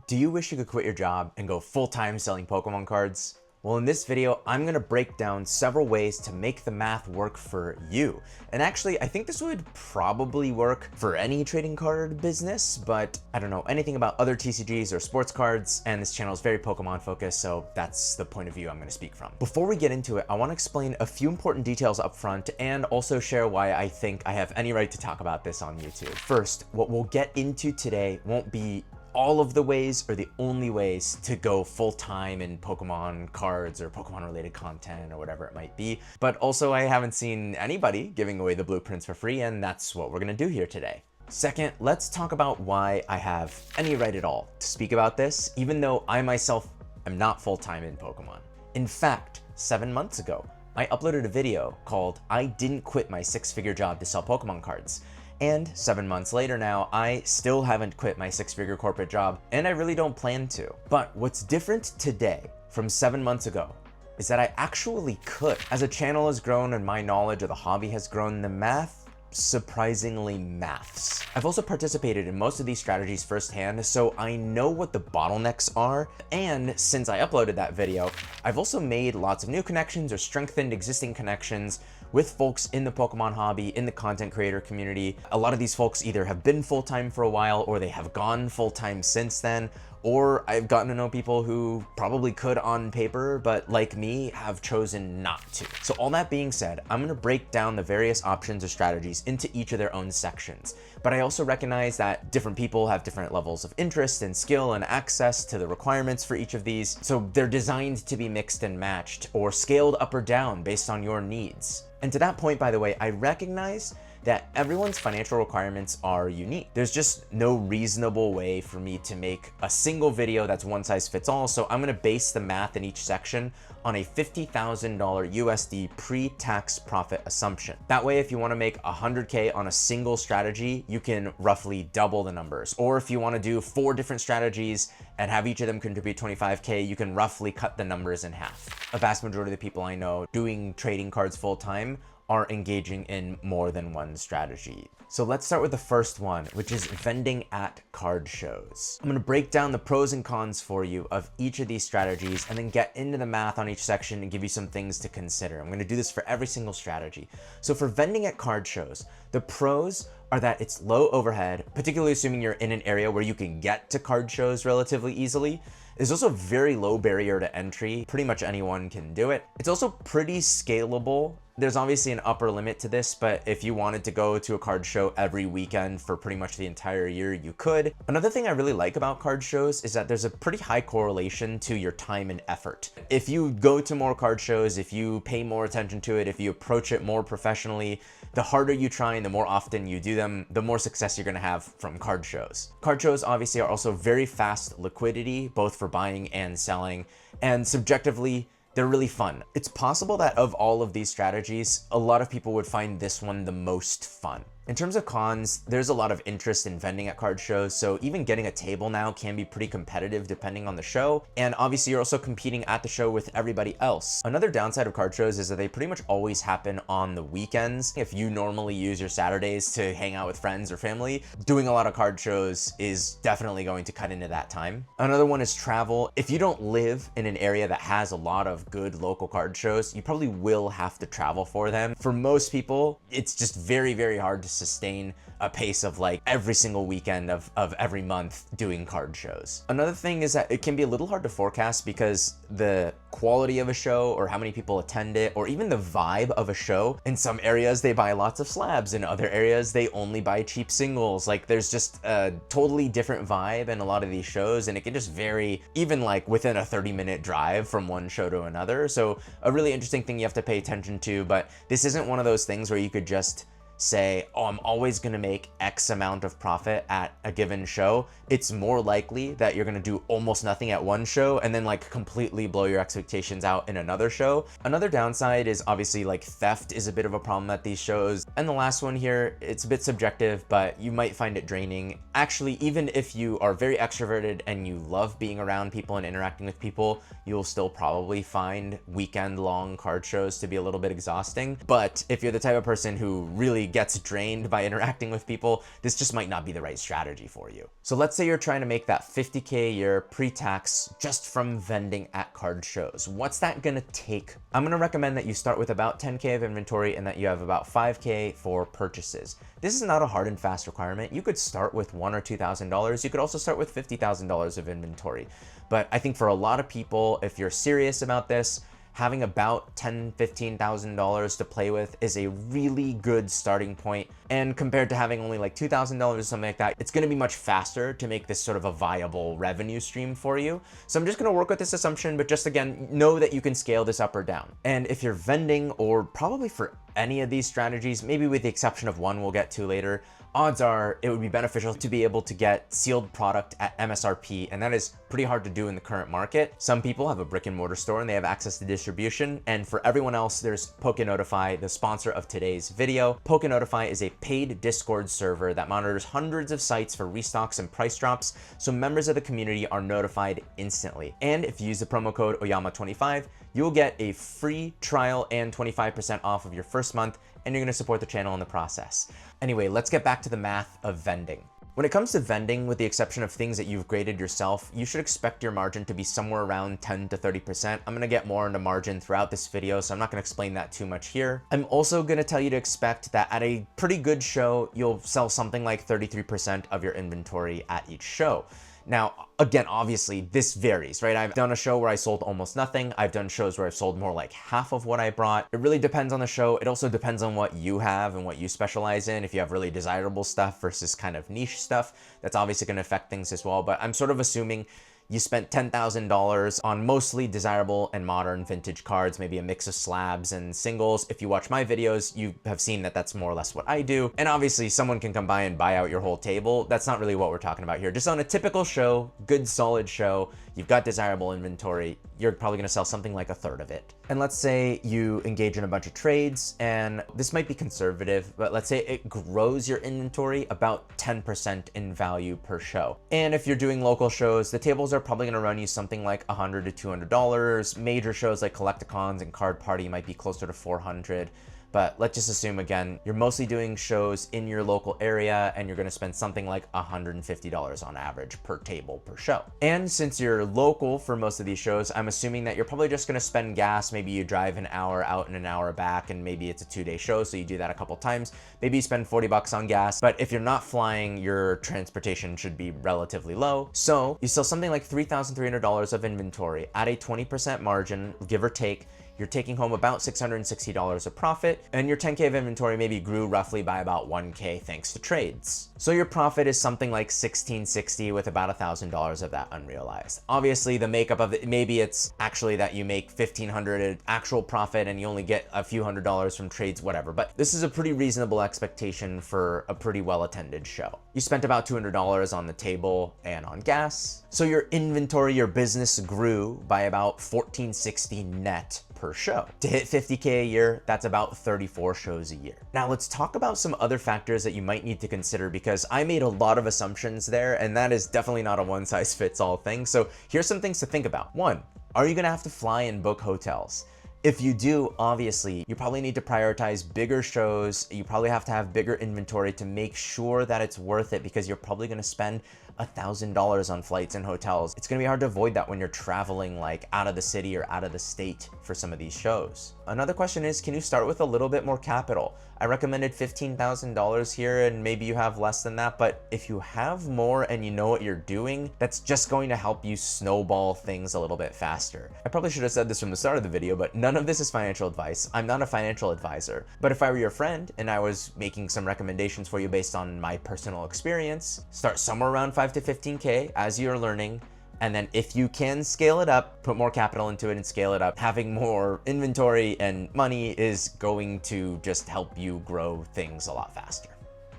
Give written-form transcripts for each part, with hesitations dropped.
Do you wish you could quit your job and go full-time selling Pokemon cards? Well, in this video, I'm gonna break down several ways to make the math work for you. And actually, I think this would probably work for any trading card business, but I don't know anything about other TCGs or sports cards, and this channel is very Pokemon focused, so that's the point of view I'm gonna speak from. Before we get into it, I wanna explain a few important details up front and also share why I think I have any right to talk about this on YouTube. First, what we'll get into today won't be all of the ways or the only ways to go full-time in Pokemon cards or Pokemon related content or whatever it might be. But also I haven't seen anybody giving away the blueprints for free, and that's what we're gonna do here today. Second, let's talk about why I have any right at all to speak about this, even though I myself am not full-time in Pokemon. In fact, 7 months ago, I uploaded a video called "I Didn't Quit My Six-Figure Job to Sell Pokemon Cards." And 7 months later now, I still haven't quit my six-figure corporate job, and I really don't plan to. But what's different today from 7 months ago is that I actually could. As a channel has grown and my knowledge of the hobby has grown, the math surprisingly maths. I've also participated in most of these strategies firsthand, so I know what the bottlenecks are, and since I uploaded that video, I've also made lots of new connections or strengthened existing connections with folks in the Pokemon hobby, in the content creator community. A lot of these folks either have been full-time for a while, or they have gone full-time since then, or I've gotten to know people who probably could on paper, but like me, have chosen not to. So all that being said, I'm gonna break down the various options or strategies into each of their own sections. But I also recognize that different people have different levels of interest and skill and access to the requirements for each of these. So they're designed to be mixed and matched or scaled up or down based on your needs. And to that point, by the way, I recognize that everyone's financial requirements are unique. There's just no reasonable way for me to make a single video that's one size fits all, so I'm gonna base the math in each section on a $50,000 USD pre-tax profit assumption. That way, if you wanna make 100K on a single strategy, you can roughly double the numbers. Or if you wanna do 4 different strategies and have each of them contribute 25K, you can roughly cut the numbers in half. A vast majority of the people I know doing trading cards full-time are engaging in more than one strategy. So let's start with the first one, which is vending at card shows. I'm gonna break down the pros and cons for you of each of these strategies and then get into the math on each section and give you some things to consider. I'm gonna do this for every single strategy. So for vending at card shows, the pros are that it's low overhead, particularly assuming you're in an area where you can get to card shows relatively easily. There's also very low barrier to entry. Pretty much anyone can do it. It's also pretty scalable. There's obviously an upper limit to this, but if you wanted to go to a card show every weekend for pretty much the entire year, you could. Another thing I really like about card shows is that there's a pretty high correlation to your time and effort. If you go to more card shows, if you pay more attention to it, if you approach it more professionally, the harder you try and the more often you do them, the more success you're gonna have from card shows. Card shows obviously are also very fast liquidity, both for buying and selling, and subjectively, they're really fun. It's possible that of all of these strategies, a lot of people would find this one the most fun. In terms of cons, there's a lot of interest in vending at card shows, so even getting a table now can be pretty competitive depending on the show, and obviously you're also competing at the show with everybody else. Another downside of card shows is that they pretty much always happen on the weekends. If you normally use your Saturdays to hang out with friends or family, doing a lot of card shows is definitely going to cut into that time. Another one is travel. If you don't live in an area that has a lot of good local card shows, you probably will have to travel for them. For most people, it's just very, very hard to sustain a pace of like every single weekend of every month doing card shows. Another thing is that it can be a little hard to forecast because the quality of a show or how many people attend it or even the vibe of a show. In some areas they buy lots of slabs, in other areas they only buy cheap singles. Like there's just a totally different vibe in a lot of these shows, and it can just vary even like within a 30-minute drive from one show to another. So a really interesting thing you have to pay attention to, but this isn't one of those things where you could just say, oh, I'm always gonna make X amount of profit at a given show. It's more likely that you're gonna do almost nothing at one show and then like completely blow your expectations out in another show. Another downside is obviously like theft is a bit of a problem at these shows. And the last one here, it's a bit subjective, but you might find it draining. Actually, even if you are very extroverted and you love being around people and interacting with people, you'll still probably find weekend long card shows to be a little bit exhausting. But if you're the type of person who really gets drained by interacting with people, this just might not be the right strategy for you. So let's say you're trying to make that 50K a year pre-tax just from vending at card shows. What's that gonna take? I'm gonna recommend that you start with about 10K of inventory and that you have about 5K for purchases. This is not a hard and fast requirement. You could start with $1,000 or $2,000. You could also start with $50,000 of inventory. But I think for a lot of people, if you're serious about this, having about $10,000, $15,000 to play with is a really good starting point. And compared to having only like $2,000 or something like that, it's gonna be much faster to make this sort of a viable revenue stream for you. So I'm just gonna work with this assumption, but just again, know that you can scale this up or down. And if you're vending, or probably for any of these strategies, maybe with the exception of one we'll get to later, odds are it would be beneficial to be able to get sealed product at MSRP, and that is pretty hard to do in the current market. Some people have a brick and mortar store and they have access to distribution, and for everyone else, there's PokeNotify, the sponsor of today's video. PokeNotify is a paid Discord server that monitors hundreds of sites for restocks and price drops, so members of the community are notified instantly. And if you use the promo code Oyama25, you'll get a free trial and 25% off of your first month, and you're gonna support the channel in the process. Anyway, let's get back to the math of vending. When it comes to vending, with the exception of things that you've graded yourself, you should expect your margin to be somewhere around 10 to 30%. I'm gonna get more into margin throughout this video, so I'm not gonna explain that too much here. I'm also gonna tell you to expect that at a pretty good show, you'll sell something like 33% of your inventory at each show. Now, again, obviously this varies, right? I've done a show where I sold almost nothing. I've done shows where I've sold more like half of what I brought. It really depends on the show. It also depends on what you have and what you specialize in. If you have really desirable stuff versus kind of niche stuff, that's obviously going to affect things as well. But I'm sort of assuming you spent $10,000 on mostly desirable and modern vintage cards, maybe a mix of slabs and singles. If you watch my videos, you have seen that that's more or less what I do. And obviously someone can come by and buy out your whole table. That's not really what we're talking about here. Just on a typical show, good solid show, you've got desirable inventory, you're probably gonna sell something like a third of it. And let's say you engage in a bunch of trades, and this might be conservative, but let's say it grows your inventory about 10% in value per show. And if you're doing local shows, the tables are probably gonna run you something like $100 to $200. Major shows like Collecticons and Card Party might be closer to $400. But let's just assume, again, you're mostly doing shows in your local area and you're gonna spend something like $150 on average per table per show. And since you're local for most of these shows, I'm assuming that you're probably just gonna spend gas. Maybe you drive an hour out and an hour back, and maybe it's a 2-day show, so you do that a couple times. Maybe you spend 40 bucks on gas, but if you're not flying, your transportation should be relatively low. So you sell something like $3,300 of inventory at a 20% margin, give or take. You're taking home about $660 of profit, and your 10K of inventory maybe grew roughly by about 1K thanks to trades. So your profit is something like $1,660 with about $1,000 of that unrealized. Obviously the makeup of it, maybe it's actually that you make $1,500 actual profit and you only get a few $100s from trades, whatever. But this is a pretty reasonable expectation for a pretty well-attended show. You spent about $200 on the table and on gas. So your inventory, your business grew by about $1,460 net per show. To hit 50K a year, that's about 34 shows a year. Now let's talk about some other factors that you might need to consider, because I made a lot of assumptions there, and that is definitely not a one-size-fits-all thing. So here's some things to think about. One, are you gonna have to fly and book hotels? If you do, obviously, you probably need to prioritize bigger shows. You probably have to have bigger inventory to make sure that it's worth it, because you're probably gonna spend $1,000 on flights and hotels. It's gonna be hard to avoid that when you're traveling like out of the city or out of the state for some of these shows. Another question is, can you start with a little bit more capital? I recommended $15,000 here, and maybe you have less than that, but if you have more and you know what you're doing, that's just going to help you snowball things a little bit faster. I probably should have said this from the start of the video, but none of this is financial advice. I'm not a financial advisor, but if I were your friend and I was making some recommendations for you based on my personal experience, start somewhere around 5 to 15K as you're learning. And then if you can scale it up, put more capital into it and scale it up. Having more inventory and money is going to just help you grow things a lot faster.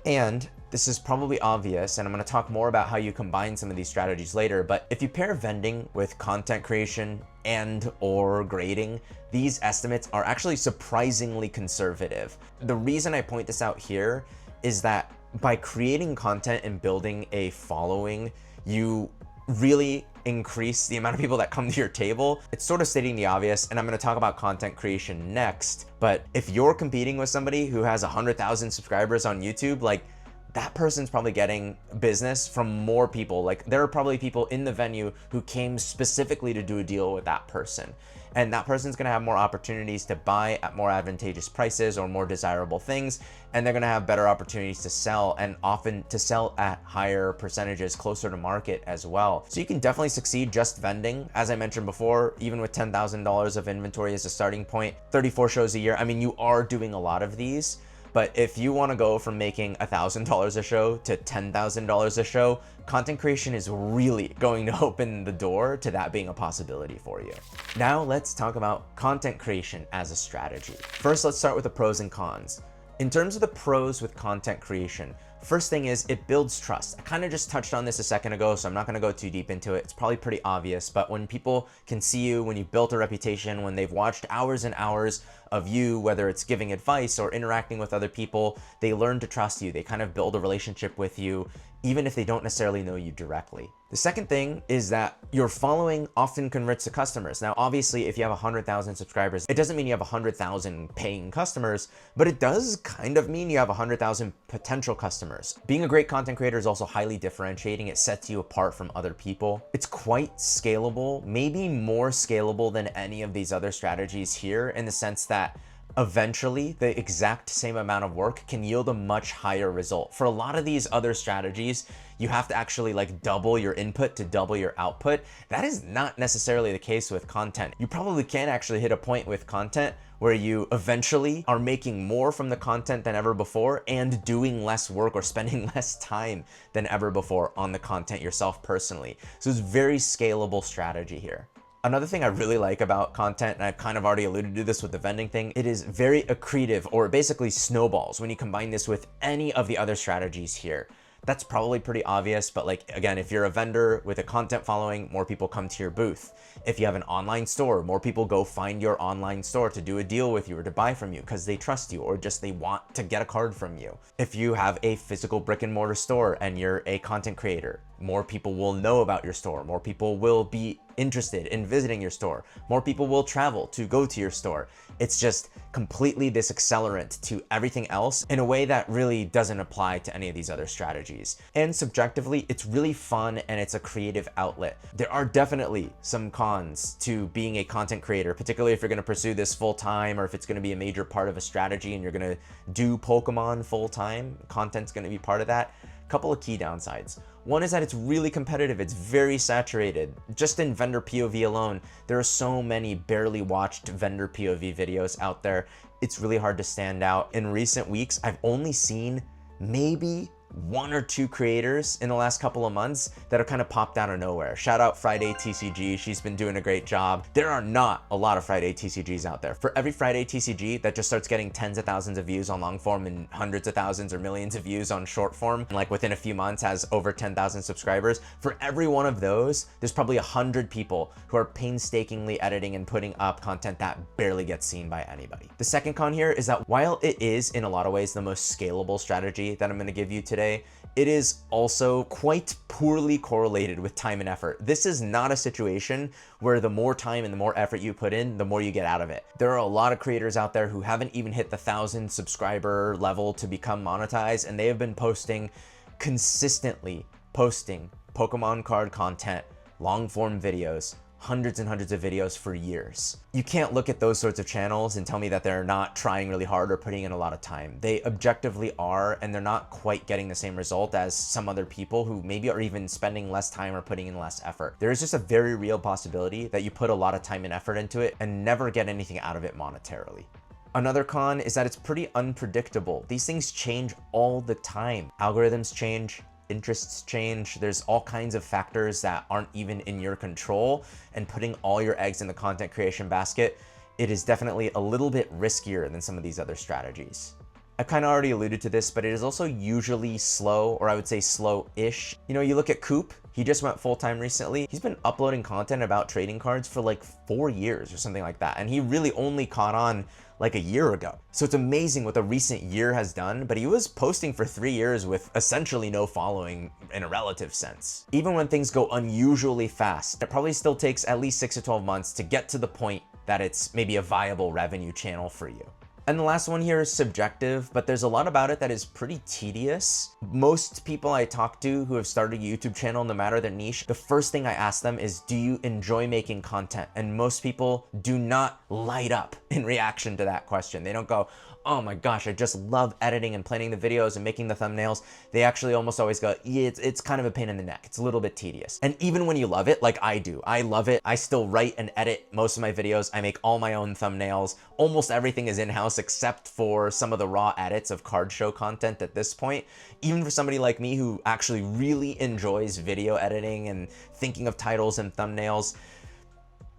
And this is probably obvious, and I'm going to talk more about how you combine some of these strategies later, but if you pair vending with content creation and or grading, these estimates are actually surprisingly conservative. The reason I point this out here is that by creating content and building a following, you really increase the amount of people that come to your table. It's sort of stating the obvious, and I'm going to talk about content creation next. But if you're competing with somebody who has 100,000 subscribers on YouTube, like, that person's probably getting business from more people. Like, there are probably people in the venue who came specifically to do a deal with that person. And that person's gonna have more opportunities to buy at more advantageous prices or more desirable things. And they're gonna have better opportunities to sell, and often to sell at higher percentages closer to market as well. So you can definitely succeed just vending. As I mentioned before, even with $10,000 of inventory as a starting point, 34 shows a year. I mean, you are doing a lot of these. But if you want to go from making $1,000 a show to $10,000 a show, content creation is really going to open the door to that being a possibility for you. Now let's talk about content creation as a strategy. First, let's start with the pros and cons. In terms of the pros with content creation, first thing is it builds trust. I kind of just touched on this a second ago, so I'm not going to go too deep into it. It's probably pretty obvious, but when people can see you, when you've built a reputation, when they've watched hours and hours of you, whether it's giving advice or interacting with other people, they learn to trust you. They kind of build a relationship with you, even if they don't necessarily know you directly. The second thing is that your following often converts to customers. Now, obviously, if you have 100,000 subscribers, it doesn't mean you have 100,000 paying customers, but it does kind of mean you have 100,000 potential customers. Being a great content creator is also highly differentiating. It sets you apart from other people. It's quite scalable, maybe more scalable than any of these other strategies here, in the sense that eventually the exact same amount of work can yield a much higher result. For a lot of these other strategies, you have to actually like double your input to double your output. That is not necessarily the case with content. You probably can actually hit a point with content where you eventually are making more from the content than ever before and doing less work or spending less time than ever before on the content yourself personally. So it's a very scalable strategy here. Another thing I really like about content, and I've kind of already alluded to this with the vending thing, it is very accretive, or basically snowballs when you combine this with any of the other strategies here. That's probably pretty obvious, but like, again, if you're a vendor with a content following, more people come to your booth. If you have an online store, more people go find your online store to do a deal with you or to buy from you because they trust you or just they want to get a card from you. If you have a physical brick and mortar store and you're a content creator, more people will know about your store. More people will be interested in visiting your store. More people will travel to go to your store. It's just completely this accelerant to everything else in a way that really doesn't apply to any of these other strategies. And subjectively, it's really fun and it's a creative outlet. There are definitely some cons to being a content creator, particularly if you're going to pursue this full time or if it's going to be a major part of a strategy and you're going to do Pokemon full time. Content's going to be part of that. Couple of key downsides. One is that it's really competitive. It's very saturated. Just in vendor POV alone, there are so many barely watched vendor POV videos out there. It's really hard to stand out. In recent weeks, I've only seen maybe 1 or 2 creators in the last couple of months that have kind of popped out of nowhere. Shout out Friday TCG. She's been doing a great job. There are not a lot of Friday TCGs out there. For every Friday TCG that just starts getting tens of thousands of views on long form and hundreds of thousands or millions of views on short form, and like within a few months has over 10,000 subscribers, for every one of those, there's probably 100 people who are painstakingly editing and putting up content that barely gets seen by anybody. The second con here is that while it is in a lot of ways the most scalable strategy that I'm going to give you today, it is also quite poorly correlated with time and effort. This is not a situation where the more time and the more effort you put in, the more you get out of it. There are a lot of creators out there who haven't even hit the 1,000 subscriber level to become monetized, and they have been consistently posting Pokemon card content, long form videos, hundreds and hundreds of videos for years. You can't look at those sorts of channels and tell me that they're not trying really hard or putting in a lot of time. They objectively are, and they're not quite getting the same result as some other people who maybe are even spending less time or putting in less effort. There is just a very real possibility that you put a lot of time and effort into it and never get anything out of it monetarily. Another con is that it's pretty unpredictable. These things change all the time. Algorithms change, interests change, there's all kinds of factors that aren't even in your control, and putting all your eggs in the content creation basket, it is definitely a little bit riskier than some of these other strategies. I kind of already alluded to this, but it is also usually slow, or I would say slow-ish. You know, you look at Coop, he just went full-time recently. He's been uploading content about trading cards for like 4 years or something like that. And he really only caught on like a year ago. So it's amazing what the recent year has done, but he was posting for 3 years with essentially no following in a relative sense. Even when things go unusually fast, it probably still takes at least 6 to 12 months to get to the point that it's maybe a viable revenue channel for you. And the last one here is subjective, but there's a lot about it that is pretty tedious. Most people I talk to who have started a YouTube channel, no matter their niche, the first thing I ask them is, do you enjoy making content? And most people do not light up in reaction to that question. They don't go, oh my gosh, I just love editing and planning the videos and making the thumbnails. They actually almost always go, yeah, it's kind of a pain in the neck. It's a little bit tedious. And even when you love it, like I do, I love it. I still write and edit most of my videos. I make all my own thumbnails. Almost everything is in-house except for some of the raw edits of card show content at this point. Even for somebody like me who actually really enjoys video editing and thinking of titles and thumbnails,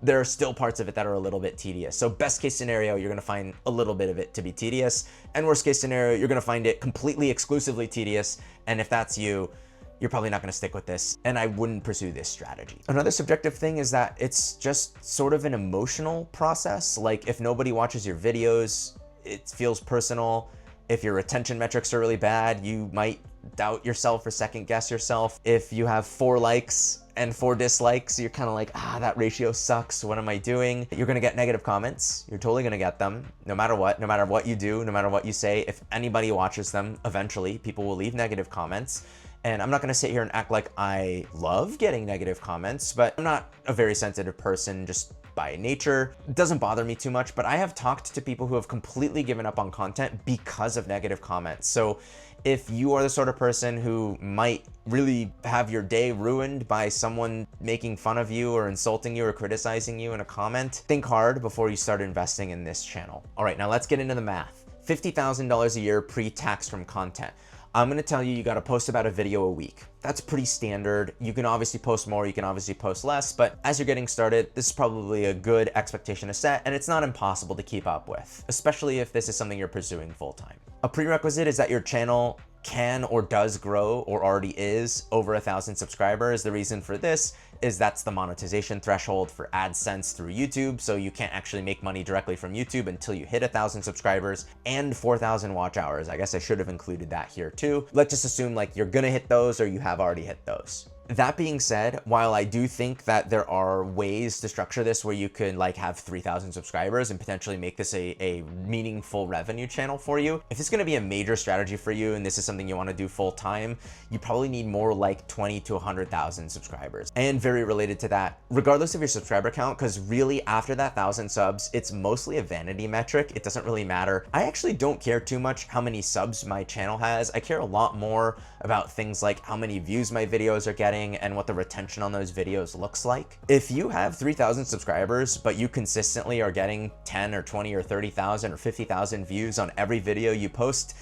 there are still parts of it that are a little bit tedious. So best case scenario, you're gonna find a little bit of it to be tedious. And worst case scenario, you're gonna find it completely exclusively tedious. And if that's you, you're probably not gonna stick with this, and I wouldn't pursue this strategy. Another subjective thing is that it's just sort of an emotional process. Like if nobody watches your videos, it feels personal. If your retention metrics are really bad, you might doubt yourself or second guess yourself. If you have 4 likes and 4 dislikes, you're kind of like, that ratio sucks. What am I doing? You're gonna get negative comments. You're totally gonna get them no matter what you do, no matter what you say. If anybody watches them, eventually people will leave negative comments. And I'm not gonna sit here and act like I love getting negative comments, but I'm not a very sensitive person just by nature. It doesn't bother me too much, but I have talked to people who have completely given up on content because of negative comments. So if you are the sort of person who might really have your day ruined by someone making fun of you or insulting you or criticizing you in a comment, think hard before you start investing in this channel. All right, now let's get into the math. $50,000 a year pre-tax from content. I'm gonna tell you, you gotta post about a video a week. That's pretty standard. You can obviously post more, you can obviously post less, but as you're getting started, this is probably a good expectation to set, and it's not impossible to keep up with, especially if this is something you're pursuing full time. A prerequisite is that your channel can or does grow or already is over 1,000 subscribers. The reason for this is that's the monetization threshold for AdSense through YouTube. So you can't actually make money directly from YouTube until you hit 1,000 subscribers and 4,000 watch hours. I guess I should have included that here too. Let's just assume like you're gonna hit those or you have already hit those. That being said, while I do think that there are ways to structure this where you could like have 3,000 subscribers and potentially make this a meaningful revenue channel for you, if this is gonna be a major strategy for you and this is something you wanna do full time, you probably need more like 20 to 100,000 subscribers. And very related to that, regardless of your subscriber count, because really after that 1,000 subs, it's mostly a vanity metric. It doesn't really matter. I actually don't care too much how many subs my channel has. I care a lot more about things like how many views my videos are getting and what the retention on those videos looks like. If you have 3,000 subscribers, but you consistently are getting 10 or 20 or 30,000 or 50,000 views on every video you post,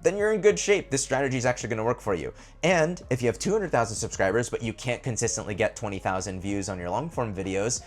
then you're in good shape. This strategy is actually gonna work for you. And if you have 200,000 subscribers, but you can't consistently get 20,000 views on your long form videos,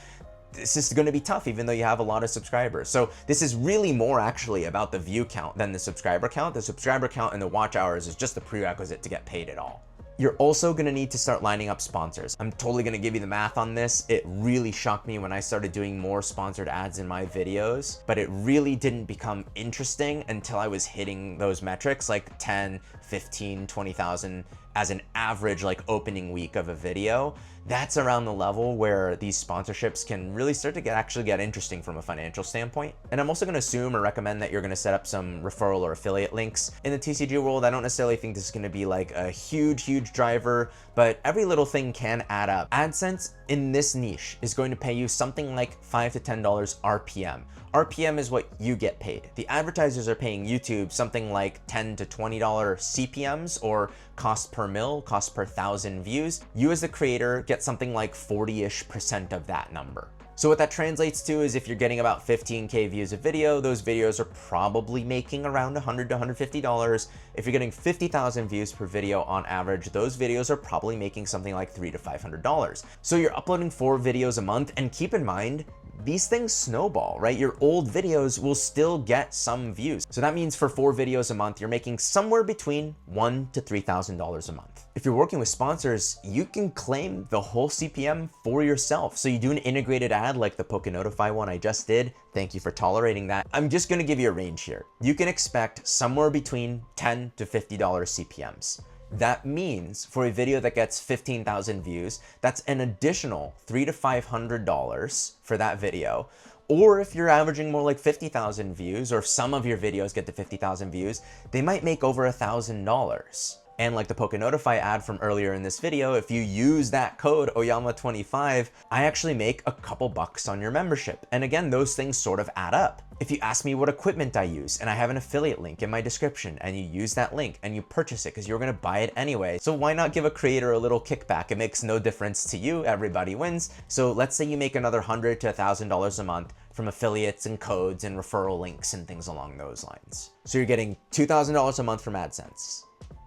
this is gonna be tough even though you have a lot of subscribers. So this is really more actually about the view count than the subscriber count. The subscriber count and the watch hours is just a prerequisite to get paid at all. You're also gonna need to start lining up sponsors. I'm totally gonna give you the math on this. It really shocked me when I started doing more sponsored ads in my videos, but it really didn't become interesting until I was hitting those metrics like 10, 15, 20,000 as an average like opening week of a video. That's around the level where these sponsorships can really start to actually get interesting from a financial standpoint. And I'm also gonna assume or recommend that you're gonna set up some referral or affiliate links. In the TCG world, I don't necessarily think this is gonna be like a huge driver, but every little thing can add up. AdSense in this niche is going to pay you something like $5 to $10 RPM. RPM is what you get paid. The advertisers are paying YouTube something like $10 to $20 CPMs, or cost per mil, cost per 1,000 views. You as the creator get something like 40-ish% of that number. So what that translates to is if you're getting about 15K views a video, those videos are probably making around $100 to $150. If you're getting 50,000 views per video on average, those videos are probably making something like $300 to $500. So you're uploading 4 videos a month, and keep in mind, these things snowball, right? Your old videos will still get some views. So that means for 4 videos a month, you're making somewhere between $1,000 to $3,000 a month. If you're working with sponsors, you can claim the whole CPM for yourself. So you do an integrated ad like the PokeNotify one I just did. Thank you for tolerating that. I'm just gonna give you a range here. You can expect somewhere between $10 to $50 CPMs. That means for a video that gets 15,000 views, that's an additional $300 to $500 for that video. Or if you're averaging more like 50,000 views, or if some of your videos get to 50,000 views, they might make over $1,000. And like the PokeNotify ad from earlier in this video, if you use that code Oyama25, I actually make a couple bucks on your membership. And again, those things sort of add up. If you ask me what equipment I use, and I have an affiliate link in my description, and you use that link and you purchase it because you're gonna buy it anyway, so why not give a creator a little kickback? It makes no difference to you, everybody wins. So let's say you make another $100 to $1,000 a month from affiliates and codes and referral links and things along those lines. So you're getting $2,000 a month from AdSense,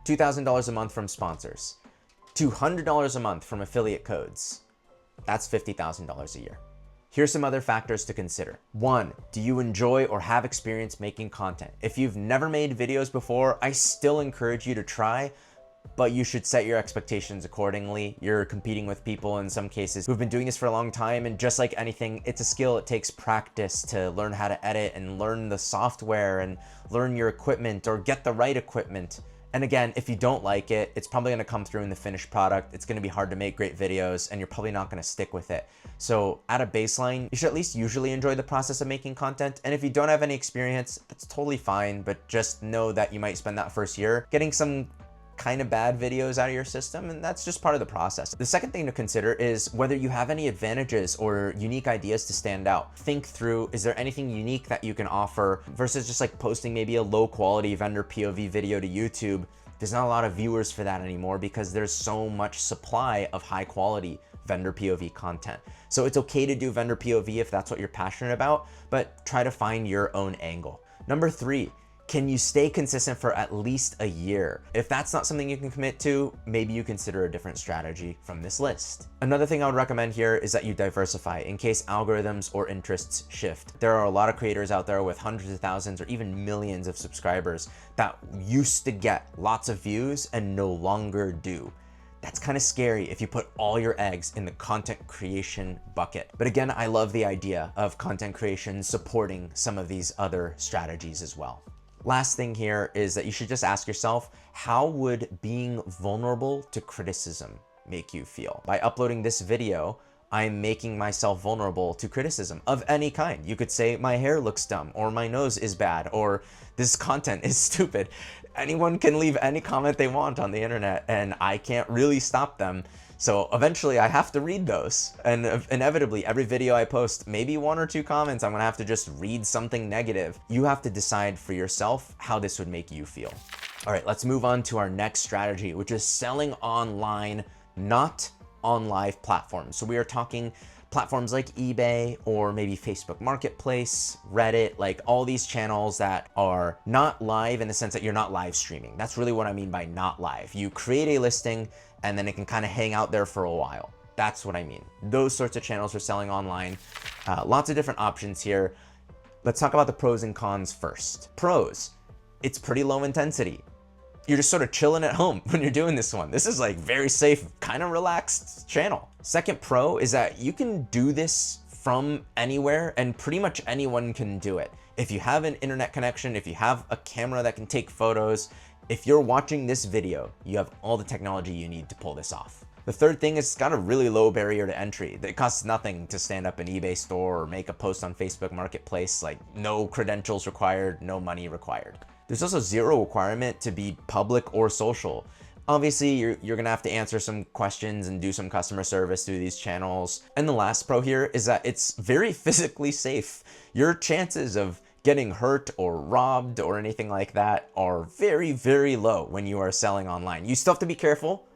$2,000 a month from sponsors, $200 a month from affiliate codes. That's $50,000 a year. Here's some other factors to consider. 1, do you enjoy or have experience making content? If you've never made videos before, I still encourage you to try, but you should set your expectations accordingly. You're competing with people in some cases who've been doing this for a long time, and just like anything, it's a skill. It takes practice to learn how to edit and learn the software and learn your equipment or get the right equipment. And again, if you don't like it, it's probably gonna come through in the finished product. It's gonna be hard to make great videos and you're probably not gonna stick with it. So at a baseline, you should at least usually enjoy the process of making content. And if you don't have any experience, that's totally fine, but just know that you might spend that first year getting some kind of bad videos out of your system, and that's just part of the process. The second thing to consider is whether you have any advantages or unique ideas to stand out. Think through, is there anything unique that you can offer versus just like posting maybe a low quality vendor POV video to YouTube. There's not a lot of viewers for that anymore because there's so much supply of high quality vendor POV content. So it's okay to do vendor POV if that's what you're passionate about, but try to find your own angle. Number 3, can you stay consistent for at least a year? If that's not something you can commit to, maybe you consider a different strategy from this list. Another thing I would recommend here is that you diversify in case algorithms or interests shift. There are a lot of creators out there with hundreds of thousands or even millions of subscribers that used to get lots of views and no longer do. That's kind of scary if you put all your eggs in the content creation bucket. But again, I love the idea of content creation supporting some of these other strategies as well. Last thing here is that you should just ask yourself, how would being vulnerable to criticism make you feel? By uploading this video, I'm making myself vulnerable to criticism of any kind. You could say my hair looks dumb, or my nose is bad, or this content is stupid. Anyone can leave any comment they want on the internet and I can't really stop them. So eventually I have to read those, and inevitably every video I post, maybe 1 or 2 comments, I'm gonna have to just read something negative. You have to decide for yourself how this would make you feel. All right, let's move on to our next strategy, which is selling online, not on live platforms. So we are talking platforms like eBay or maybe Facebook Marketplace, Reddit, like all these channels that are not live in the sense that you're not live streaming. That's really what I mean by not live. You create a listing and then it can kind of hang out there for a while. That's what I mean. Those sorts of channels for selling online. Lots of different options here. Let's talk about the pros and cons first. Pros, it's pretty low intensity. You're just sort of chilling at home when you're doing this one. This is like very safe, kind of relaxed channel. Second pro is that you can do this from anywhere and pretty much anyone can do it. If you have an internet connection, if you have a camera that can take photos, if you're watching this video, you have all the technology you need to pull this off. The third thing is it's got a really low barrier to entry. It costs nothing to stand up an eBay store or make a post on Facebook Marketplace, like no credentials required, no money required. There's also zero requirement to be public or social. Obviously, you're gonna have to answer some questions and do some customer service through these channels. And the last pro here is that it's very physically safe. Your chances of getting hurt or robbed or anything like that are very, very low when you are selling online. You still have to be careful.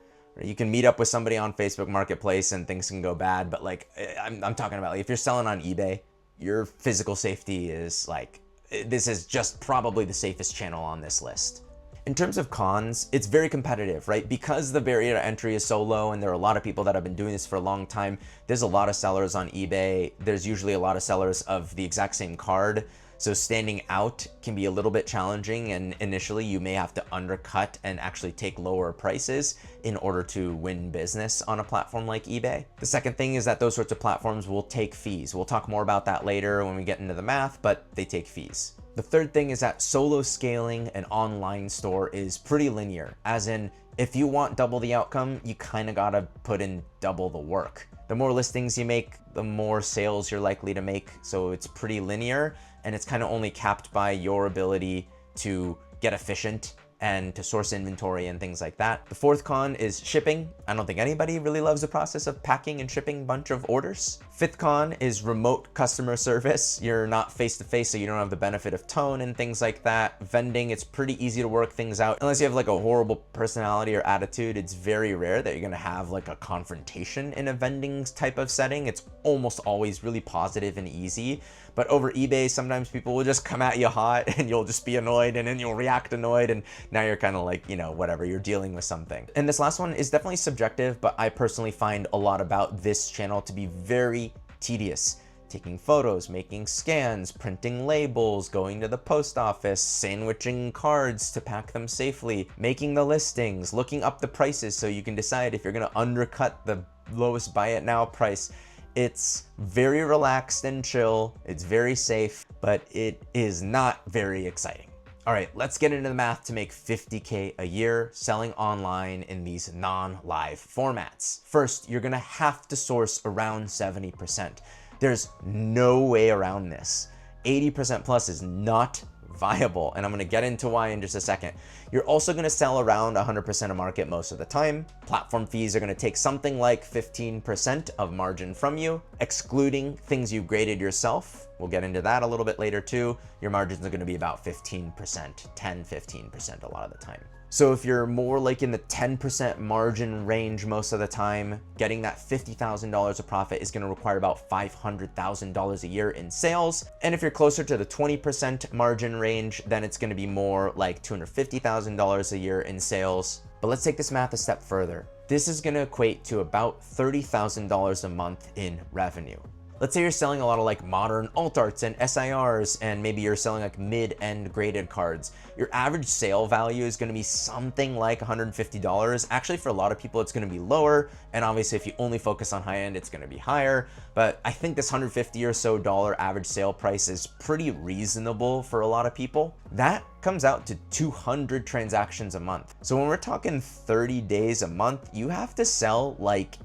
You can meet up with somebody on Facebook Marketplace and things can go bad, but like I'm talking about, like, if you're selling on eBay, your physical safety is like, this is just probably the safest channel on this list. In terms of cons, it's very competitive, right? Because the barrier to entry is so low and there are a lot of people that have been doing this for a long time, there's a lot of sellers on eBay. There's usually a lot of sellers of the exact same card. So standing out can be a little bit challenging, and initially you may have to undercut and actually take lower prices in order to win business on a platform like eBay. The second thing is that those sorts of platforms will take fees. We'll talk more about that later when we get into the math, but they take fees. The third thing is that solo scaling an online store is pretty linear, as in if you want double the outcome, you kind of gotta put in double the work. The more listings you make, the more sales you're likely to make. So it's pretty linear, and it's kind of only capped by your ability to get efficient and to source inventory and things like that. The fourth con is shipping. I don't think anybody really loves the process of packing and shipping a bunch of orders. Fifth con is remote customer service. You're not face-to-face, so you don't have the benefit of tone and things like that. Vending, it's pretty easy to work things out. Unless you have like a horrible personality or attitude, it's very rare that you're gonna have like a confrontation in a vending type of setting. It's almost always really positive and easy. But over eBay, sometimes people will just come at you hot and you'll just be annoyed, and then you'll react annoyed, and now you're kind of like, you know, whatever, you're dealing with something. And this last one is definitely subjective, but I personally find a lot about this channel to be very tedious. Taking photos, making scans, printing labels, going to the post office, sandwiching cards to pack them safely, making the listings, looking up the prices so you can decide if you're gonna undercut the lowest buy it now price. It's very relaxed and chill, it's very safe, but it is not very exciting. All right, let's get into the math to make 50K a year selling online in these non-live formats. First, you're gonna have to source around 70%. There's no way around this. 80% plus is not viable, and I'm gonna get into why in just a second. You're also gonna sell around 100% of market most of the time. Platform fees are gonna take something like 15% of margin from you, excluding things you graded yourself. We'll get into that a little bit later too. Your margins are gonna be about 15%, 10, 15% a lot of the time. So if you're more like in the 10% margin range most of the time, getting that $50,000 of profit is gonna require about $500,000 a year in sales. And if you're closer to the 20% margin range, then it's gonna be more like $250,000 a year in sales. But let's take this math a step further. This is gonna equate to about $30,000 a month in revenue. Let's say you're selling a lot of like modern alt arts and SIRs, and maybe you're selling like mid-end graded cards. Your average sale value is gonna be something like $150. Actually, for a lot of people, it's gonna be lower. And obviously, if you only focus on high end, it's gonna be higher. But I think this $150 or so average sale price is pretty reasonable for a lot of people. That comes out to 200 transactions a month. So when we're talking 30 days a month, you have to sell like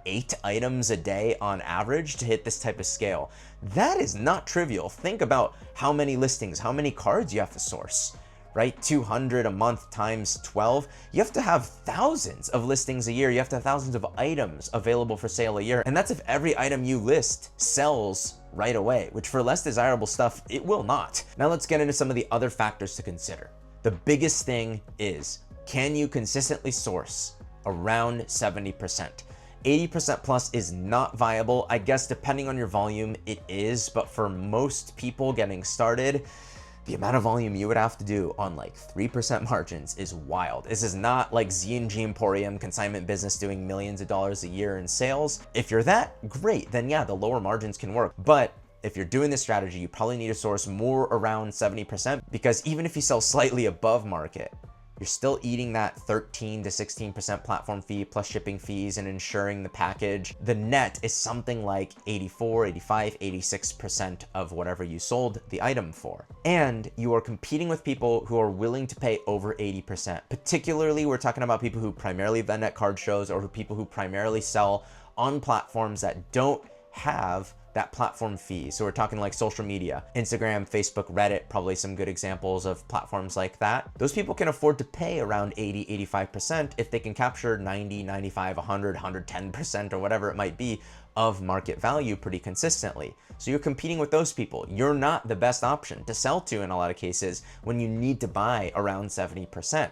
8 items a day on average to hit this type of scale. That is not trivial. Think about how many listings, how many cards you have to source, right? 200 a month times 12. You have to have thousands of listings a year. You have to have thousands of items available for sale a year. And that's if every item you list sells right away, which for less desirable stuff, it will not. Now let's get into some of the other factors to consider. The biggest thing is, can you consistently source around 70%? 80% plus is not viable. I guess depending on your volume, it is, but for most people getting started, the amount of volume you would have to do on like 3% margins is wild. This is not like Z&G Emporium consignment business doing millions of dollars a year in sales. If you're that, great, then yeah, the lower margins can work. But if you're doing this strategy, you probably need to source more around 70%, because even if you sell slightly above market, you're still eating that 13 to 16% platform fee plus shipping fees and insuring the package. The net is something like 84, 85, 86% of whatever you sold the item for. And you are competing with people who are willing to pay over 80%. Particularly, we're talking about people who primarily vend at card shows, or people who primarily sell on platforms that don't have that platform fee. So we're talking like social media, Instagram, Facebook, Reddit, probably some good examples of platforms like that. Those people can afford to pay around 80, 85% if they can capture 90, 95, 100, 110% or whatever it might be of market value pretty consistently. So you're competing with those people. You're not the best option to sell to in a lot of cases when you need to buy around 70%.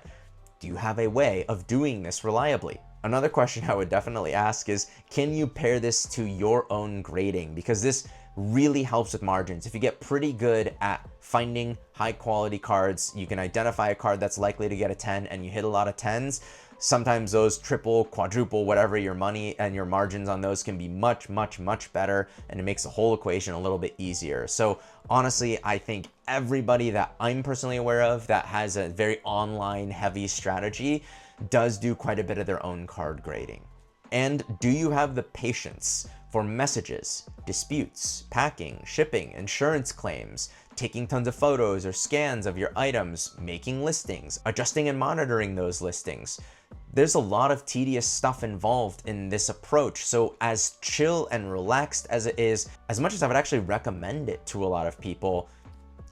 Do you have a way of doing this reliably? Another question I would definitely ask is, can you pair this to your own grading? Because this really helps with margins. If you get pretty good at finding high quality cards, you can identify a card that's likely to get a 10 and you hit a lot of 10s. Sometimes those triple, quadruple, whatever, your money and your margins on those can be much, much, much better, and it makes the whole equation a little bit easier. So honestly, I think everybody that I'm personally aware of that has a very online heavy strategy does do quite a bit of their own card grading. And do you have the patience for messages, disputes, packing, shipping, insurance claims, taking tons of photos or scans of your items, making listings, adjusting and monitoring those listings? There's a lot of tedious stuff involved in this approach. So as chill and relaxed as it is, as much as I would actually recommend it to a lot of people,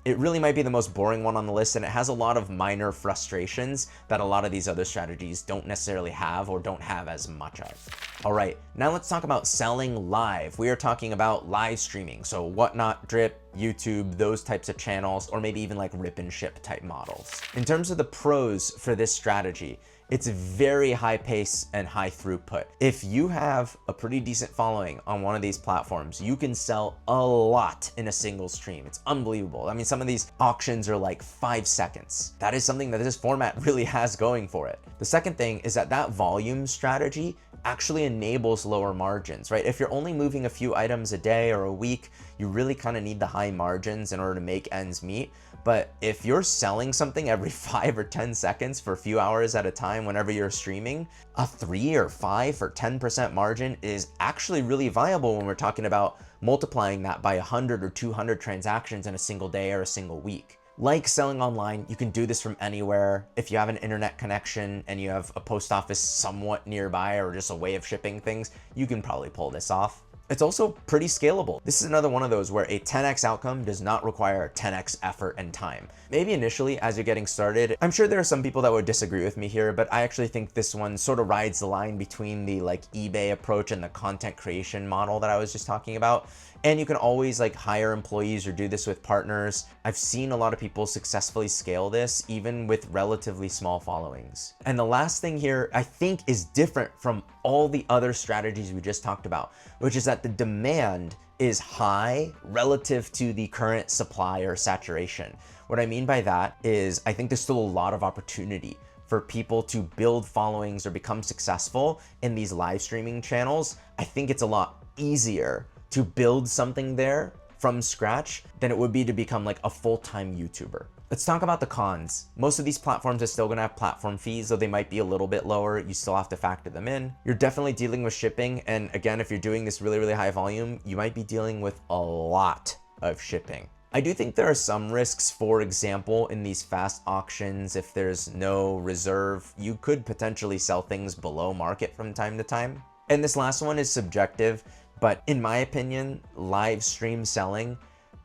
it really might be the most boring one on the list, and it has a lot of minor frustrations that a lot of these other strategies don't necessarily have or don't have as much of. All right, now let's talk about selling live. We are talking about live streaming, so Whatnot, Drip, YouTube, those types of channels, or maybe even like rip and ship type models. In terms of the pros for this strategy, it's very high pace and high throughput. If you have a pretty decent following on one of these platforms, you can sell a lot in a single stream. It's unbelievable. I mean, some of these auctions are like 5 seconds. That is something that this format really has going for it. The second thing is that volume strategy actually enables lower margins, right? If you're only moving a few items a day or a week, you really kind of need the high margins in order to make ends meet. But if you're selling something every 5 or 10 seconds for a few hours at a time whenever you're streaming, a 3 or 5 or 10% margin is actually really viable when we're talking about multiplying that by 100 or 200 transactions in a single day or a single week. Like selling online, you can do this from anywhere. If you have an internet connection and you have a post office somewhat nearby or just a way of shipping things, you can probably pull this off. It's also pretty scalable. This is another one of those where a 10x outcome does not require 10x effort and time. Maybe initially as you're getting started, I'm sure there are some people that would disagree with me here, but I actually think this one sort of rides the line between the like eBay approach and the content creation model that I was just talking about. And you can always like hire employees or do this with partners. I've seen a lot of people successfully scale this even with relatively small followings. And the last thing here I think is different from all the other strategies we just talked about, which is that the demand is high relative to the current supply or saturation. What I mean by that is I think there's still a lot of opportunity for people to build followings or become successful in these live streaming channels. I think it's a lot easier to build something there from scratch than it would be to become like a full-time YouTuber. Let's talk about the cons. Most of these platforms are still gonna have platform fees, though they might be a little bit lower. You still have to factor them in. You're definitely dealing with shipping. And again, if you're doing this really, really high volume, you might be dealing with a lot of shipping. I do think there are some risks. For example, in these fast auctions, if there's no reserve, you could potentially sell things below market from time to time. And this last one is subjective, but in my opinion, live stream selling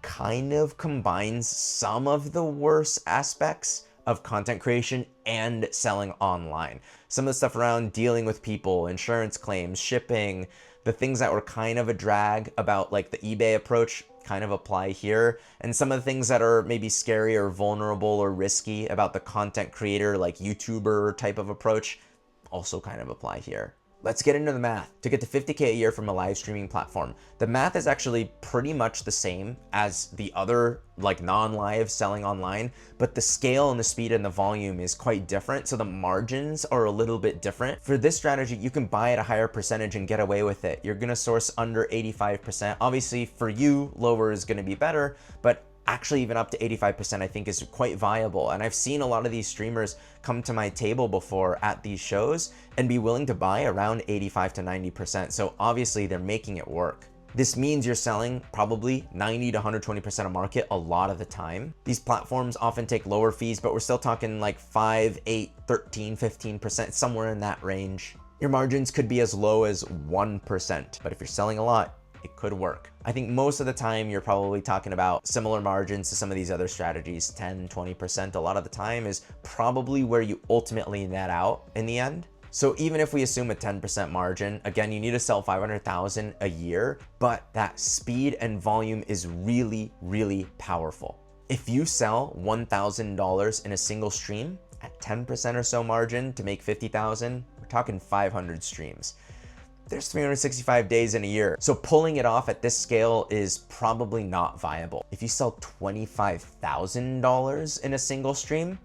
kind of combines some of the worst aspects of content creation and selling online. Some of the stuff around dealing with people, insurance claims, shipping, the things that were kind of a drag about like the eBay approach kind of apply here. And some of the things that are maybe scary or vulnerable or risky about the content creator, like YouTuber type of approach, also kind of apply here. Let's get into the math. To get to 50K a year from a live streaming platform, the math is actually pretty much the same as the other like non-live selling online, but the scale and the speed and the volume is quite different. So the margins are a little bit different. For this strategy, you can buy at a higher percentage and get away with it. You're gonna source under 85%. Obviously for you, lower is gonna be better, but actually even up to 85% I think is quite viable. And I've seen a lot of these streamers come to my table before at these shows and be willing to buy around 85 to 90%. So obviously they're making it work. This means you're selling probably 90 to 120% of market a lot of the time. These platforms often take lower fees, but we're still talking like 5, 8, 13, 15%, somewhere in that range. Your margins could be as low as 1%, but if you're selling a lot, it could work. I think most of the time you're probably talking about similar margins to some of these other strategies. 10, 20% a lot of the time is probably where you ultimately net out in the end. So even if we assume a 10% margin, again, you need to sell 500,000 a year, but that speed and volume is really, really powerful. If you sell $1,000 in a single stream at 10% or so margin to make 50,000, We're talking 500 streams. There's 365 days in a year. So pulling it off at this scale is probably not viable. If you sell $25,000 in a single stream,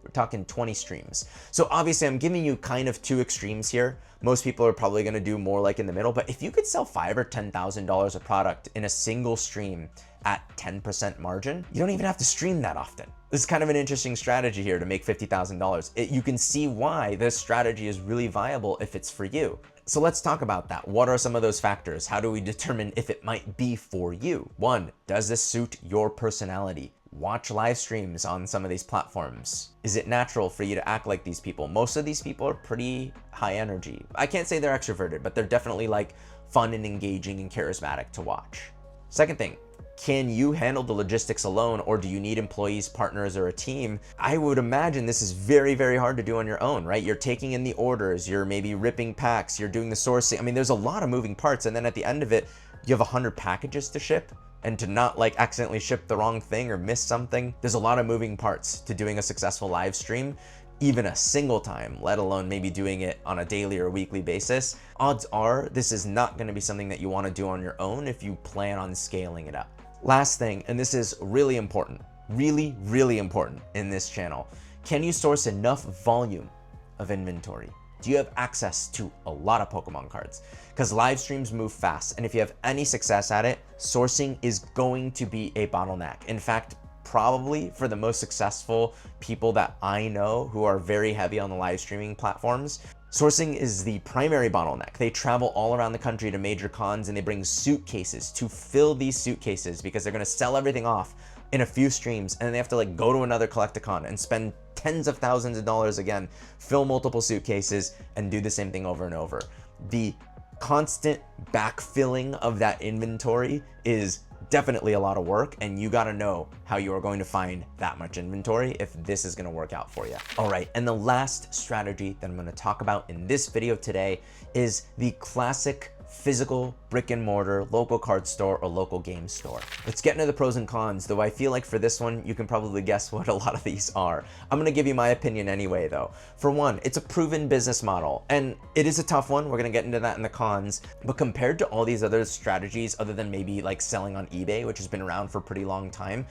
we're talking 20 streams. So obviously I'm giving you kind of two extremes here. Most people are probably gonna do more like in the middle, but if you could sell $5,000 or $10,000 of product in a single stream at 10% margin, you don't even have to stream that often. This is kind of an interesting strategy here to make $50,000. You can see why this strategy is really viable if it's for you. So let's talk about that. What are some of those factors? How do we determine if it might be for you? One, does this suit your personality? Watch live streams on some of these platforms. Is it natural for you to act like these people? Most of these people are pretty high energy. I can't say they're extroverted, but they're definitely like fun and engaging and charismatic to watch. Second thing, can you handle the logistics alone, or do you need employees, partners, or a team? I would imagine this is very, very hard to do on your own, right? You're taking in the orders, you're maybe ripping packs, you're doing the sourcing. I mean, there's a lot of moving parts, and then at the end of it, you have 100 packages to ship, and to not like accidentally ship the wrong thing or miss something. There's a lot of moving parts to doing a successful live stream, even a single time, let alone maybe doing it on a daily or weekly basis. Odds are this is not gonna be something that you wanna do on your own if you plan on scaling it up. Last thing, and this is really important, really, really important in this channel. Can you source enough volume of inventory? Do you have access to a lot of Pokemon cards? Because live streams move fast, and if you have any success at it, sourcing is going to be a bottleneck. In fact, probably for the most successful people that I know who are very heavy on the live streaming platforms, sourcing is the primary bottleneck. They travel all around the country to major cons, and they bring suitcases to fill these suitcases because they're gonna sell everything off in a few streams, and then they have to like go to another Collecticon and spend tens of thousands of dollars again, fill multiple suitcases, and do the same thing over and over. The constant backfilling of that inventory is definitely a lot of work, and you gotta know how you are going to find that much inventory if this is gonna work out for you. All right, and the last strategy that I'm gonna talk about in this video today is the classic physical brick and mortar local card store or local game store. Let's get into the pros and cons, though I feel like for this one, you can probably guess what a lot of these are. I'm gonna give you my opinion anyway though. For one, it's a proven business model, and it is a tough one. We're gonna get into that in the cons, but compared to all these other strategies, other than maybe like selling on eBay, which has been around for a pretty long time,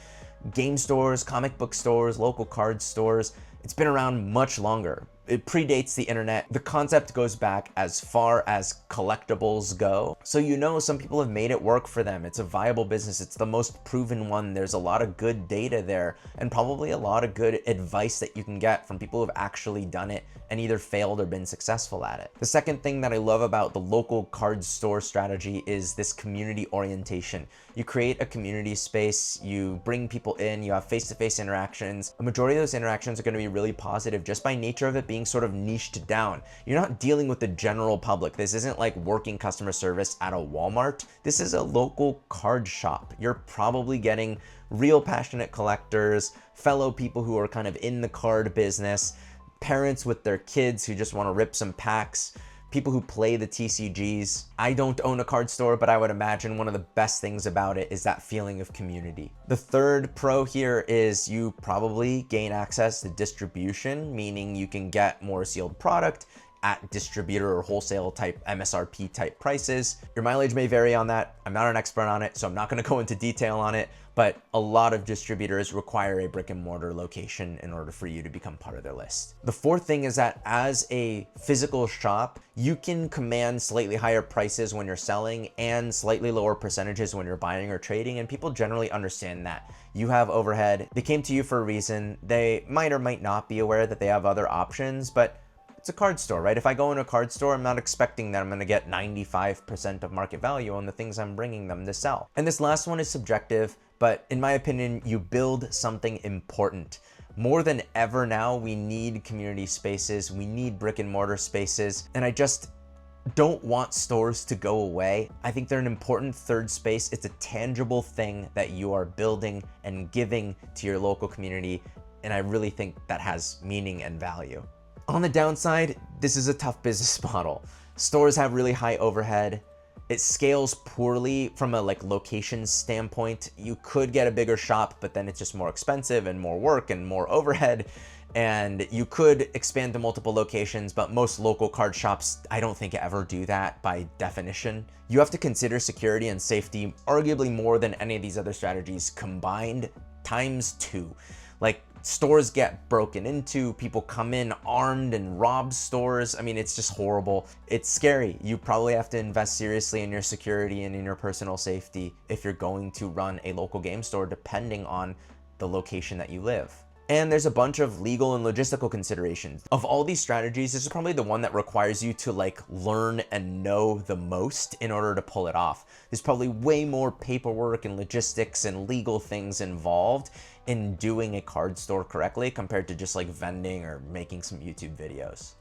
game stores, comic book stores, local card stores, it's been around much longer. It predates the internet. The concept goes back as far as collectibles go. So you know some people have made it work for them. It's a viable business. It's the most proven one. There's a lot of good data there, and probably a lot of good advice that you can get from people who have actually done it and either failed or been successful at it. The second thing that I love about the local card store strategy is this community orientation. You create a community space, you bring people in, you have face-to-face interactions. A majority of those interactions are going to be really positive just by nature of it being sort of niched down. You're not dealing with the general public. This isn't like working customer service at a Walmart. This is a local card shop. You're probably getting real passionate collectors, fellow people who are kind of in the card business, parents with their kids who just want to rip some packs, people who play the TCGs. I don't own a card store, but I would imagine one of the best things about it is that feeling of community. The third pro here is you probably gain access to distribution, meaning you can get more sealed product at distributor or wholesale type MSRP type prices. Your mileage may vary on that. I'm not an expert on it, so I'm not gonna go into detail on it, but a lot of distributors require a brick and mortar location in order for you to become part of their list. The fourth thing is that as a physical shop, you can command slightly higher prices when you're selling and slightly lower percentages when you're buying or trading, and people generally understand that. You have overhead. They came to you for a reason. They might or might not be aware that they have other options, but it's a card store, right? If I go in a card store, I'm not expecting that I'm gonna get 95% of market value on the things I'm bringing them to sell. And this last one is subjective, but in my opinion, you build something important. More than ever now, we need community spaces, we need brick and mortar spaces, and I just don't want stores to go away. I think they're an important third space. It's a tangible thing that you are building and giving to your local community, and I really think that has meaning and value. On the downside, this is a tough business model. Stores have really high overhead. It scales poorly from a location standpoint. You could get a bigger shop, but then it's just more expensive and more work and more overhead. And you could expand to multiple locations, but most local card shops, I don't think ever do that by definition. You have to consider security and safety arguably more than any of these other strategies combined ×2. Like, stores get broken into, people come in armed and rob stores. I mean, it's just horrible. It's scary. You probably have to invest seriously in your security and in your personal safety if you're going to run a local game store, depending on the location that you live. And there's a bunch of legal and logistical considerations. Of all these strategies, this is probably the one that requires you to like learn and know the most in order to pull it off. There's probably way more paperwork and logistics and legal things involved in doing a card store correctly compared to just like vending or making some YouTube videos.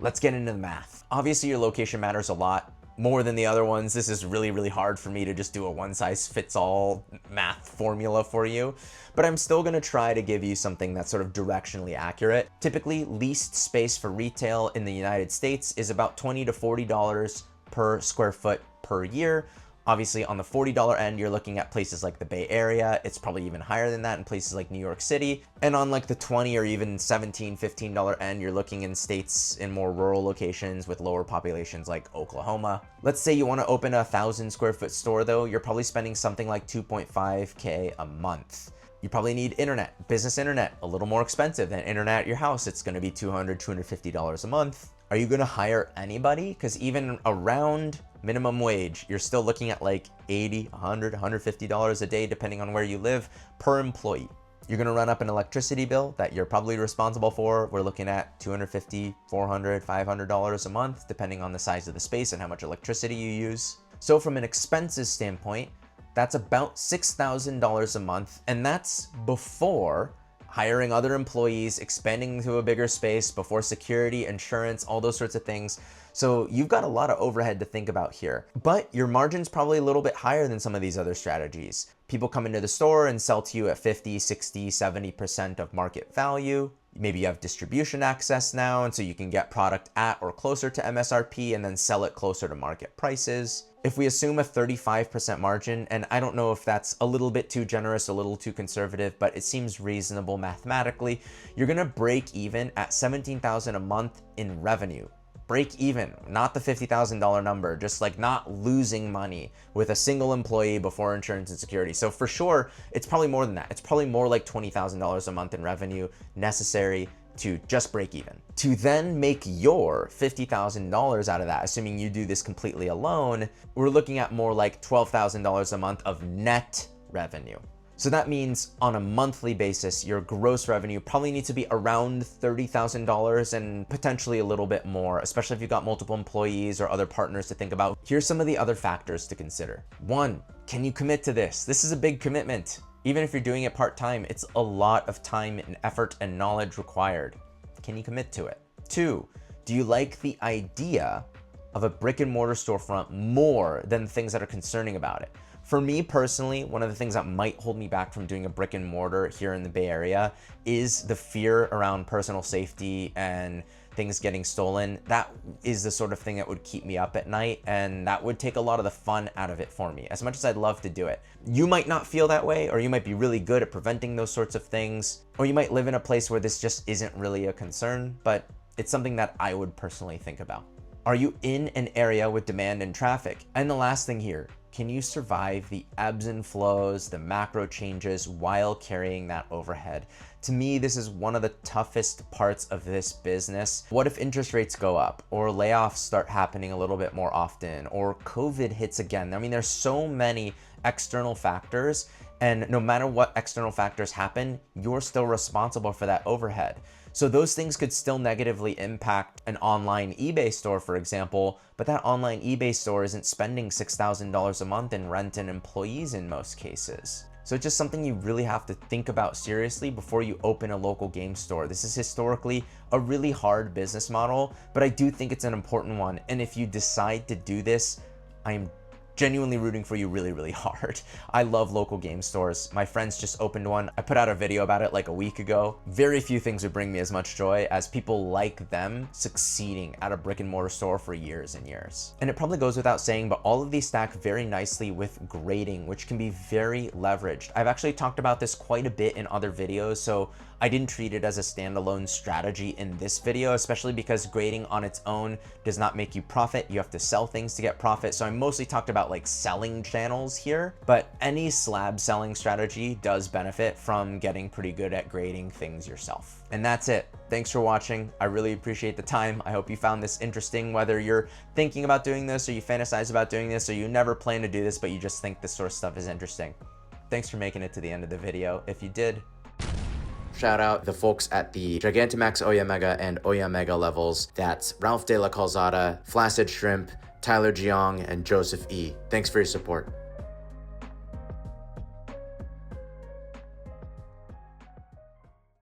Let's get into the math. Obviously, your location matters a lot, more than the other ones. This is really hard for me to just do a one-size-fits-all math formula for you, but I'm still gonna try to give you something that's sort of directionally accurate. Typically, leased space for retail in the United States is about $20 to $40 per square foot per year. Obviously, on the $40 end, you're looking at places like the Bay Area. It's probably even higher than that in places like New York City. And on like the $20 or even $17, $15 end, you're looking in states in more rural locations with lower populations like Oklahoma. Let's say you want to open a 1,000 square foot store though, you're probably spending something like $2.5K a month. You probably need internet, business internet, a little more expensive than internet at your house. It's going to be $200, $250 a month. Are you going to hire anybody? Because even around minimum wage, you're still looking at like $80, $100, $150 a day, depending on where you live, per employee. You're going to run up an electricity bill that you're probably responsible for. We're looking at $250, $400, $500 a month, depending on the size of the space and how much electricity you use. So from an expenses standpoint, that's about $6,000 a month, and that's before hiring other employees, expanding to a bigger space, before security, insurance, all those sorts of things. So you've got a lot of overhead to think about here, but your margin's probably a little bit higher than some of these other strategies. People come into the store and sell to you at 50, 60, 70% of market value. Maybe you have distribution access now, and so you can get product at or closer to MSRP and then sell it closer to market prices. If we assume a 35% margin, and I don't know if that's a little bit too generous, a little too conservative, but it seems reasonable mathematically, you're gonna break even at $17,000 a month in revenue. Break even, not the $50,000 number, just like not losing money with a single employee before insurance and security. So for sure, it's probably more than that. It's probably more like $20,000 a month in revenue necessary to just break even. To then make your $50,000 out of that, assuming you do this completely alone, we're looking at more like $12,000 a month of net revenue. So that means on a monthly basis, your gross revenue probably needs to be around $30,000 and potentially a little bit more, especially if you've got multiple employees or other partners to think about. Here's some of the other factors to consider. 1, can you commit to this? This is a big commitment. Even if you're doing it part-time, it's a lot of time and effort and knowledge required. Can you commit to it? 2, do you like the idea of a brick and mortar storefront more than the things that are concerning about it? For me personally, one of the things that might hold me back from doing a brick and mortar here in the Bay Area is the fear around personal safety and things getting stolen. That is the sort of thing that would keep me up at night, and that would take a lot of the fun out of it for me, as much as I'd love to do it. You might not feel that way, or you might be really good at preventing those sorts of things, or you might live in a place where this just isn't really a concern, but it's something that I would personally think about. Are you in an area with demand and traffic? And the last thing here, can you survive the ebbs and flows, the macro changes while carrying that overhead? To me, this is one of the toughest parts of this business. What if interest rates go up, or layoffs start happening a little bit more often, or COVID hits again? I mean, there's so many external factors, and no matter what external factors happen, you're still responsible for that overhead. So those things could still negatively impact an online eBay store, for example, but that online eBay store isn't spending $6,000 a month in rent and employees in most cases. So it's just something you really have to think about seriously before you open a local game store. This is historically a really hard business model, but I do think it's an important one. And if you decide to do this, I'm genuinely rooting for you really, really hard. I love local game stores. My friends just opened one. I put out a video about it like a week ago. Very few things would bring me as much joy as people like them succeeding at a brick and mortar store for years and years. And it probably goes without saying, but all of these stack very nicely with grading, which can be very leveraged. I've actually talked about this quite a bit in other videos, so I didn't treat it as a standalone strategy in this video, especially because grading on its own does not make you profit. You have to sell things to get profit. So I mostly talked about like selling channels here, but any slab selling strategy does benefit from getting pretty good at grading things yourself. And that's it. Thanks for watching. I really appreciate the time. I hope you found this interesting, whether you're thinking about doing this or you fantasize about doing this or you never plan to do this, but you just think this sort of stuff is interesting. Thanks for making it to the end of the video. If you did, shout out the folks at the Gigantamax Oyamega and Oyamega levels. That's Ralph de la Calzada, Flaccid Shrimp, Tyler Giang, and Joseph E. Thanks for your support.